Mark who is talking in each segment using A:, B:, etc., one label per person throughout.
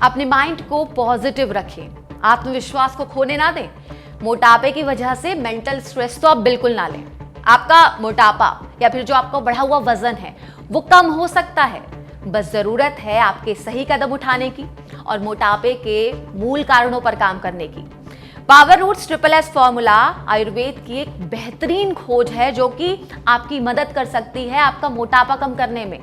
A: अपने माइंड को पॉजिटिव रखें, आत्मविश्वास को खोने ना दें। मोटापे की वजह से मेंटल स्ट्रेस तो आप बिल्कुल ना लें। आपका मोटापा या फिर जो आपका बढ़ा हुआ वजन है वो कम हो सकता है, बस जरूरत है आपके सही कदम उठाने की और मोटापे के मूल कारणों पर काम करने की। Power roots triple S formula Ayurveda की एक बेहतरीन खोज है जो कि आपकी मदद कर सकती है आपका मोटापा कम करने में।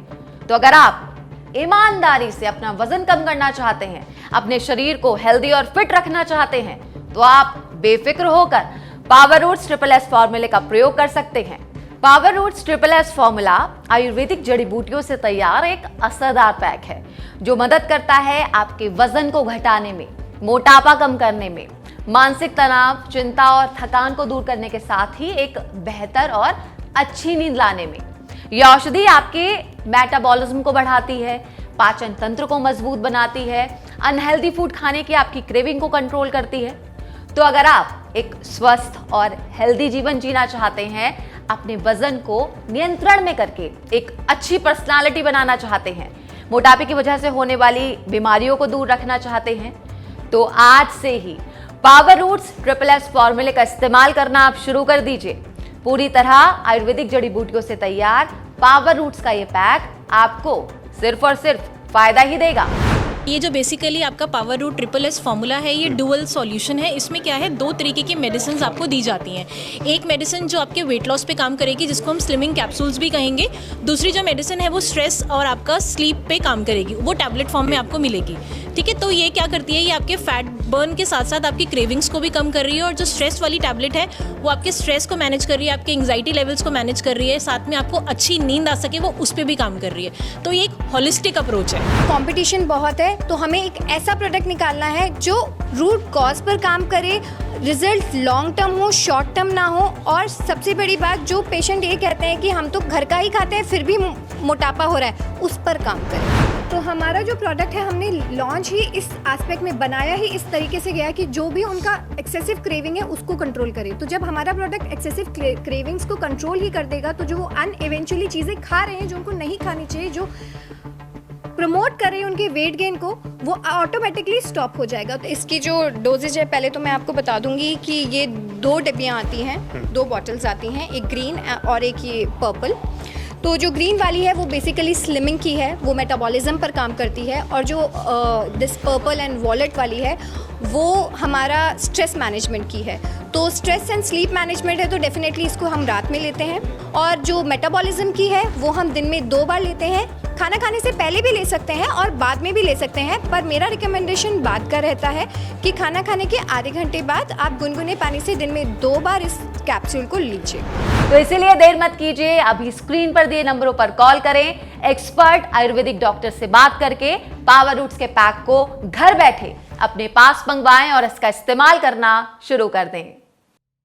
A: तो अगर आप ईमानदारी से अपना वजन कम करना चाहते हैं, अपने शरीर को हेल्दी और फिट रखना चाहते हैं, तो आप बेफिक्र होकर पावर रूट्स ट्रिपल एस फॉर्मूले का प्रयोग कर सकते हैं। Power roots triple S formula Ayurvedic जड़ी बूटियों से तैयार एक असरदार पैक है जो मदद करता है आपके वजन को घटाने में, मोटापा कम करने में, मानसिक तनाव, चिंता और थकान को दूर करने के साथ ही एक बेहतर और अच्छी नींद लाने में। यह औषधि आपके मेटाबॉलिज्म को बढ़ाती है, पाचन तंत्र को मजबूत बनाती है, अनहेल्दी फूड खाने की आपकी क्रेविंग को कंट्रोल करती है। तो अगर आप एक स्वस्थ और हेल्दी जीवन जीना चाहते हैं, अपने वजन को नियंत्रण में करके एक अच्छी पर्सनालिटी बनाना चाहते हैं, मोटापे की वजह से होने वाली बीमारियों को दूर रखना चाहते हैं, तो आज से ही पावर रूट्स ट्रिपल एस फॉर्मूले का इस्तेमाल करना आप शुरू कर दीजिए। पूरी तरह आयुर्वेदिक जड़ी बूटियों से तैयार पावर रूट्स का ये पैक आपको सिर्फ और सिर्फ फायदा ही देगा।
B: ये जो बेसिकली आपका power root triple S formula है, ये डुअल सॉल्यूशन है। इसमें क्या है, 2 तरीके की मेडिसिन आपको दी जाती हैं। एक मेडिसिन जो आपके वेट लॉस पे काम करेगी, जिसको हम स्लिमिंग कैप्सूल्स भी कहेंगे। दूसरी जो मेडिसिन है वो स्ट्रेस और आपका स्लीप पे काम करेगी, वो टैबलेट फॉर्म में आपको मिलेगी। ठीक है, तो ये क्या करती है, ये आपके फैट बर्न के साथ साथ आपकी क्रेविंग्स को भी कम कर रही है। और जो स्ट्रेस वाली टैबलेट है वो आपके स्ट्रेस को मैनेज कर रही है, आपके एंग्जाइटी लेवल्स को मैनेज कर रही है, साथ में आपको अच्छी नींद आ सके वो उस पर भी काम कर रही है। तो ये एक होलिस्टिक अप्रोच है।
C: कंपटीशन बहुत है, तो हमें एक ऐसा प्रोडक्ट निकालना है जो रूट कॉज पर काम करे, रिजल्ट लॉन्ग टर्म हो, शॉर्ट टर्म ना हो। और सबसे बड़ी बात, जो पेशेंट ये कहते हैं कि हम तो घर का ही खाते हैं फिर भी मोटापा हो रहा है, उस पर काम करें। तो हमारा जो प्रोडक्ट है हमने लॉन्च ही इस एस्पेक्ट में बनाया ही इस तरीके से गया कि जो भी उनका एक्सेसिव क्रेविंग है उसको कंट्रोल करे। तो जब हमारा प्रोडक्ट एक्सेसिव क्रेविंग्स को कंट्रोल ही कर देगा, तो जो वो इवेंचुअली चीज़ें खा रहे हैं जो उनको नहीं खानी चाहिए, जो प्रमोट कर रहे हैं उनके वेट गेन को, वो ऑटोमेटिकली स्टॉप हो जाएगा। तो इसकी जो डोजेज है, पहले तो मैं आपको बता दूंगी कि ये 2 डिब्बियाँ आती हैं, 2 बॉटल्स आती हैं, एक ग्रीन और एक ये पर्पल। तो जो ग्रीन वाली है वो बेसिकली स्लिमिंग की है, वो मेटाबॉलिज्म पर काम करती है। और जो दिस पर्पल एंड वॉलेट वाली है वो हमारा स्ट्रेस मैनेजमेंट की है। तो स्ट्रेस एंड स्लीप मैनेजमेंट है, तो डेफिनेटली इसको हम रात में लेते हैं। और जो मेटाबॉलिज्म की है वो हम दिन में 2 बार लेते हैं। खाना खाने से पहले भी ले सकते हैं और बाद में भी ले सकते हैं, पर मेरा रिकमेंडेशन बाद का रहता है कि खाना खाने के आधे घंटे बाद आप गुनगुने पानी से दिन में 2 बार इस कैप्सूल को लीजिए।
A: तो इसीलिए देर मत कीजिए, अभी स्क्रीन पर दिए नंबरों पर कॉल करें, एक्सपर्ट आयुर्वेदिक डॉक्टर से बात करके पावर रूट्स के पैक को घर बैठे अपने पास मंगवाएं और इसका इस्तेमाल करना शुरू कर दें।